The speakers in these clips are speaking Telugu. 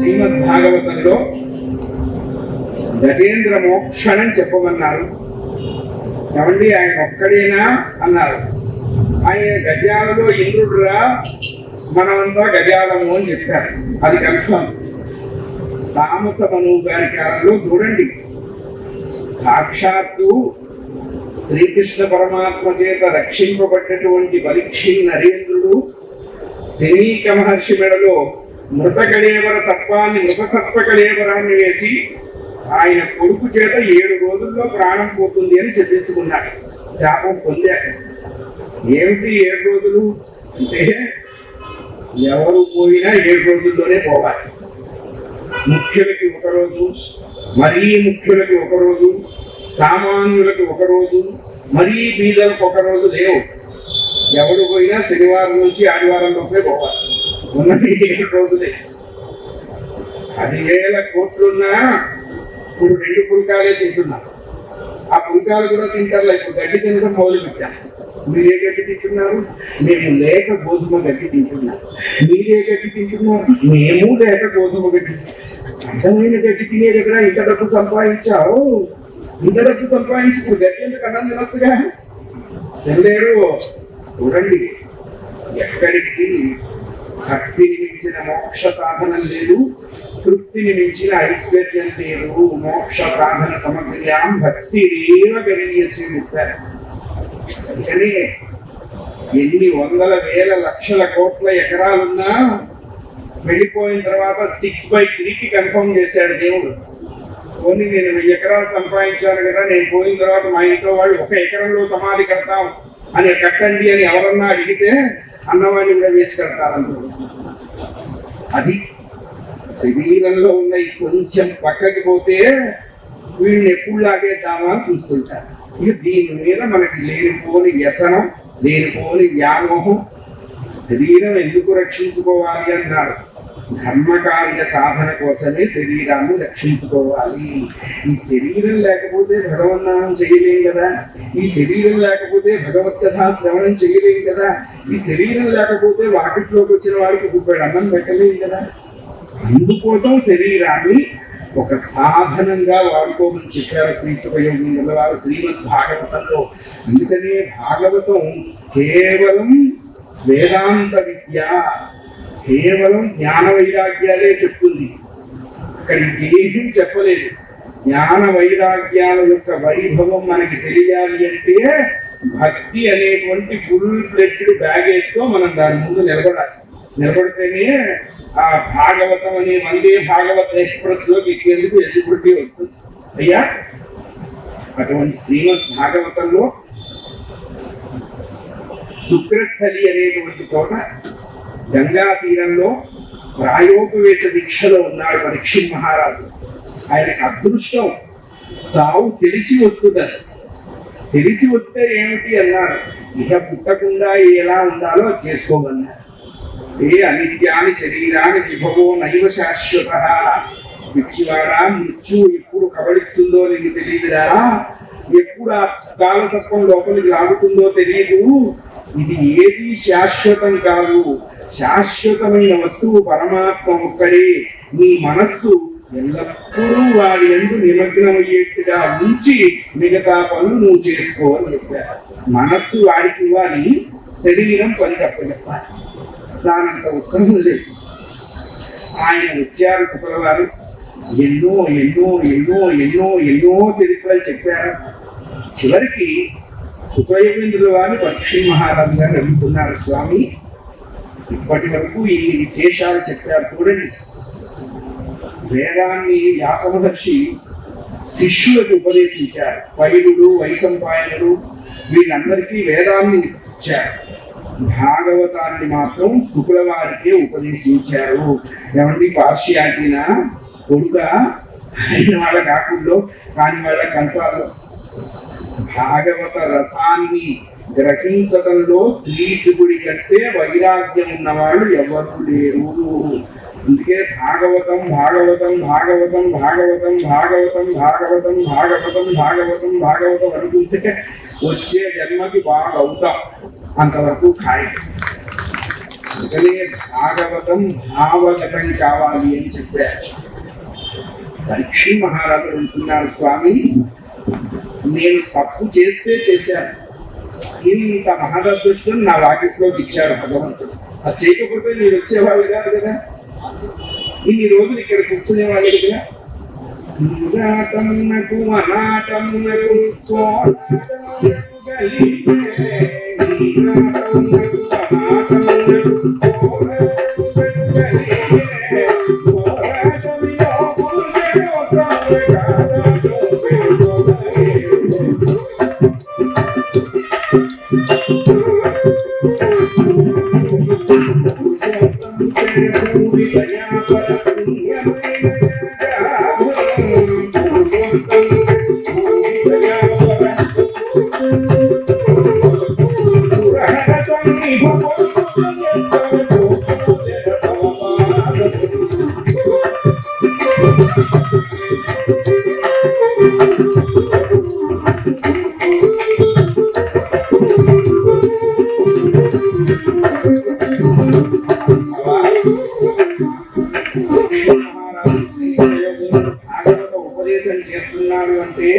శ్రీమద్భాగవతంలో గజేంద్ర మోక్షణం చెప్పమన్నారు. ఏమండి ఆయన ఒక్కడేనా అన్నారు. ఆయన గజాలలో ఇంద్రుడురా, మనమంతా గజాలము అని చెప్పారు. అది కన్ఫర్మ్. తామస మనువు గారి కాలంలో చూడండి, సాక్షాత్తు శ్రీకృష్ణ పరమాత్మ చేత రక్షింపబడ్డటువంటి పరీక్షి నరేంద్రుడు శనీక మహర్షి మెడలో మృత సర్ప కళేవరాన్ని వేసి ఆయన కొడుకు చేత 7 రోజుల్లో ప్రాణం పోతుంది అని చెప్పించుకున్నాడు. శాపం పొందాడు. ఏమిటి 7 రోజులు అంటే, ఎవరు పోయినా 7 రోజుల్లోనే పోవాలి. ముఖ్యులకి 1 రోజు, మరీ ముఖ్యులకి 1 రోజు, సామాన్యులకు 1 రోజు, మరీ బీదలకు 1 రోజు లేవు. ఎవడు పోయినా శనివారం నుంచి ఆదివారం లోపే పోవాలి. ఉన్నది 7 రోజులే. 10,000 కోట్లున్నా ఇప్పుడు 2 పుల్కాలే తింటున్నారు. ఆ పుల్కాలు కూడా తింటారు. ఇప్పుడు గడ్డి తినడం మొదలు పెట్టారు. మీరే గడ్డి తింటున్నారు? మేము లేక గోధుమ గడ్డి తింటున్నాం. మీరే గడ్డి తింటున్నారు? మేము లేక గోధుమ గడ్డి. అర్థమైన గడ్డి తినే దగ్గర ఇంత డబ్బు సంపాదించావు, ఇంత డబ్బు సంపాదించి ఇప్పుడు గడ్డి ఎందుకు అన్నం తినొచ్చుగా? తినలేడు. చూడండి, ఎక్కడికి భక్తిని మించిన మోక్ష సాధనం లేదు, తృప్తిని మించిన ఐశ్వర్యం లేదు. మోక్ష సాధన సమగ్రయాం భక్తి గరీయసి చెప్పారు. అందుకని ఎన్ని వందల వేల లక్షల కోట్ల ఎకరాలున్నా వెళ్ళిపోయిన తర్వాత 6/3కి కన్ఫర్మ్ చేశాడు దేవుడు. ఓన్లీ నేను 1000 ఎకరాలు సంపాదించాను కదా, నేను పోయిన తర్వాత మా ఇంట్లో వాళ్ళు 1 ఎకరంలో సమాధి కడతాం అని కట్టండి అని ఎవరన్నా అడిగితే అన్నవాడిని కూడా వేసి కడతారంట. అది శరీరంలో ఉన్న కొంచెం పక్కకి పోతే వీళ్ళని ఎప్పుడు లాగేద్దామా అని చూస్తుంటారు. ఇక దీని మీద మనకి లేనిపోని వ్యసనం, లేనిపోని వ్యామోహం. శరీరం ఎందుకు రక్షించుకోవాలి అన్నారు? ధర్మకార్య సాధన కోసమే శరీరాన్ని రక్షించుకోవాలి. ఈ శరీరం లేకపోతే భగవన్నామం చేయలేం కదా, ఈ శరీరం లేకపోతే భగవద్గథా శ్రవణం చేయలేం కదా, ఈ శరీరం లేకపోతే వాకిట్లోకి వచ్చిన వాడికి గుప్పెడు అన్నం పెట్టలేం కదా. అందుకోసం శరీరాన్ని ఒక సాధనంగా వాడుకోమని చెప్పారు శ్రీ సుఖయోగీంద్రుల వారు శ్రీమద్భాగవతంలో. అందుకనే భాగవతం కేవలం వేదాంత విద్య, కేవలం జ్ఞాన వైరాగ్యాలే చెప్తుంది. అక్కడ ఇంకేమీ చెప్పలేదు. జ్ఞాన వైరాగ్యాల యొక్క వైభవం మనకి తెలియాలి అంటే భక్తి అనేటువంటి ఫుల్ ఫ్లెడ్జ్డ్ బ్యాగేజ్తో మనం దాని ముందు నిలబడాలి. నిలబడితేనే ఆ భాగవతం అనే వందే భాగవత ఎక్స్ప్రెస్ లోకి ఎక్కేందుకు ఎదుగుబడి వస్తుంది. అయ్యా, అటువంటి శ్రీమద్ భాగవతంలో శుక్రస్థలి అనేటువంటి చోట గంగా తీరంలో ప్రాయోపవేశ దీక్షలో ఉన్నాడు పరీక్షిత్ మహారాజు. ఆయనకు అదృష్టం, చావు తెలిసి వస్తున్నారు. తెలిసి వస్తే ఏమిటి అన్నారు? ఇక పుట్టకుండా ఎలా ఉండాలో చేసుకోమన్నారు. ఏ అనిత్యాని శరీరాన్ని విభవో నైవ శాశ్వత. పిచ్చివాడా, మృత్యు ఎప్పుడు కబళిస్తుందో నీకు తెలియదురా, ఎప్పుడు ఆ కాలసర్పం లోపలికి లాగుతుందో తెలియదు. ఇది ఏది శాశ్వతం కాదు. శాశ్వతమైన వస్తువు పరమాత్మ ఒక్కడే. నీ మనస్సు ఎల్లప్పుడూ వాడి యందు నిమగ్నమయ్యేట్టుగా ఉంచి మిగతా పనులు నువ్వు చేసుకోవాలని చెప్పారు. మనస్సు వాడికి ఇవ్వాలి, శరీరం పని తప్పచెప్పాలి. దానంత ఉత్తమం లేదు. ఆయన వచ్చారు శుక్ల వారు. ఎన్నో ఎన్నో ఎన్నో ఎన్నో ఎన్నో చరిత్రలు చెప్పారు. చివరికి శుక్రయోగేంద్రుల వారిని పరీక్షిత్ మహారాజు గారు అడుగుతున్నారు, స్వామి ఇప్పటి వరకు ఈ విశేషాలు చెప్పారు. చూడండి, వేదాన్ని వ్యాస మహర్షి శిష్యులకు ఉపదేశించారు. పైలుడు, వైశంపాయనుడు వీళ్ళందరికీ వేదాన్ని ఇచ్చారు. భాగవతాన్ని మాత్రం శుక్ల వారికే ఉపదేశించారు. ఏమండి, పార్షియాలిటీనా? కొడుక అయిన వాళ్ళ కాకుండా కాని వాళ్ళ కంచాల్లో భాగవత రసాన్ని గ్రహించడంలో శ్రీశుకుడి కంటే వైరాగ్యం ఉన్నవాళ్ళు ఎవరు లేరు. అందుకే భాగవతం భాగవతం భాగవతం భాగవతం భాగవతం భాగవతం భాగవతం భాగవతం భాగవతం అనుకుంటే వచ్చే జన్మకి బాగా అవుతాం. అంతవరకు ఖాయం. అందుకనే భాగవతం భావగతం కావాలి అని చెప్పారు. పరీక్ష మహారాజు అంటున్నారు, స్వామి నేను తప్పు చేస్తే చేశాను, ఇంత మహదృష్టం నా వాకిట్లోకి ఇచ్చాడు భగవంతుడు. అది చేయకపోతే మీరు వచ్చేవాళ్ళు కాదు కదా, ఇన్ని రోజులు ఇక్కడ కూర్చునేవాళ్ళు కదా. నాటమునకు అనాటమునకు ఉపదేశం చేస్తున్నాడు అంటే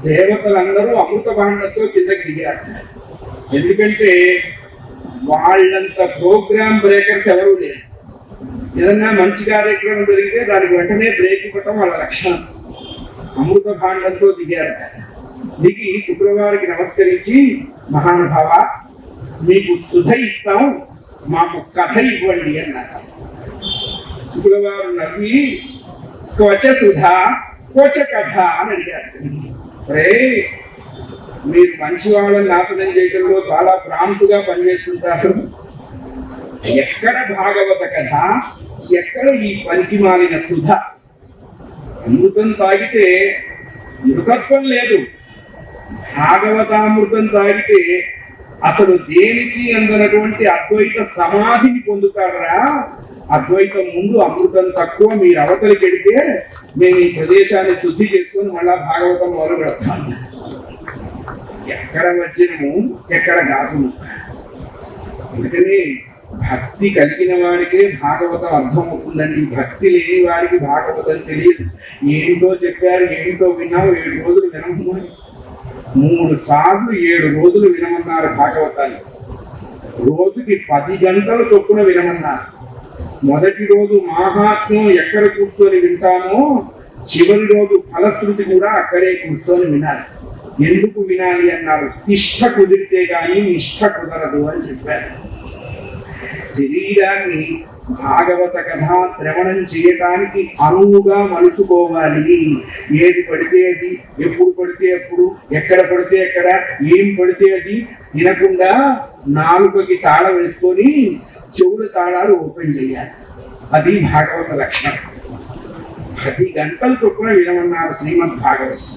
దేవతలందరూ అమృత భాండంతో కిందకి దిగారు. ఎందుకంటే వాళ్ళంత ప్రోగ్రామ్ బ్రేకర్స్ ఎవరూ లేరు. ఏదన్నా మంచి కార్యక్రమం జరిగితే దానికి వెంటనే బ్రేక్ ఇవ్వటం వాళ్ళ లక్షణం. అమృత భాండంతో దిగారు. దిగి శుక్రవారికి నమస్కరించి, మహానుభావ మీకు సుధ ఇస్తాం, మాకు కథ ఇవ్వండి అన్నారు. శుక్రవారు నవ్వి క్వచ సుధ క్వచ కథ అని అడిగారు. మీరు మంచి వాళ్ళని నాశనం చేయడంలో చాలా ప్రాంతుగా పనిచేస్తుంటారు, ఎక్కడ భాగవత కథ, ఎక్కడ ఈ పనికి మాలిన సుధ? అమృతం తాగితే మృతత్వం లేదు, భాగవతామృతం తాగితే అసలు దేనికి అందనటువంటి అద్వైత సమాధిని పొందుతాడరా. అద్వైతం ముందు అమృతం తక్కువ, మీరు అవతలికి వెడితే మేము ఈ ప్రదేశాన్ని శుద్ధి చేసుకొని మళ్ళా భాగవతం మొదలు పెడతాము. ఎక్కడ వజ్రము ఎక్కడ గాజము. అందుకని భక్తి కలిగిన వాడికే భాగవతం అర్థమవుతుందండి. భక్తి లేని వాడికి భాగవతం తెలియదు. ఏంటో చెప్పారు, ఏంటో విన్నావు, 7 రోజులు వినమన్నారు. 3 సార్లు 7 రోజులు వినమన్నారు భాగవతాన్ని. రోజుకి 10 గంటలు చొప్పున వినమన్నారు. మొదటి రోజు మాహాత్మ్యం ఎక్కడ కూర్చొని వింటామో, చివరి రోజు ఫలశ్రుతి కూడా అక్కడే కూర్చొని వినాలి. ఎందుకు వినాలి అన్నారు, తిష్ట కుదిరితే గాని నిష్ఠ కుదరదు అని చెప్పారు. శరీరాన్ని భాగవత కథ శ్రవణం చేయటానికి అనువుగా మలుచుకోవాలి. ఏది పడితే అది, ఎప్పుడు పడితే అప్పుడు, ఎక్కడ పడితే ఎక్కడ, ఏం పడితే అది తినకుండా నాలుకకి తాళం వేసుకొని చెవుల తాళాలు ఓపెన్ చేయాలి. అది భాగవత లక్షణం. 10 గంటలు చొప్పున వినమన్నారు శ్రీమద్ భాగవతం.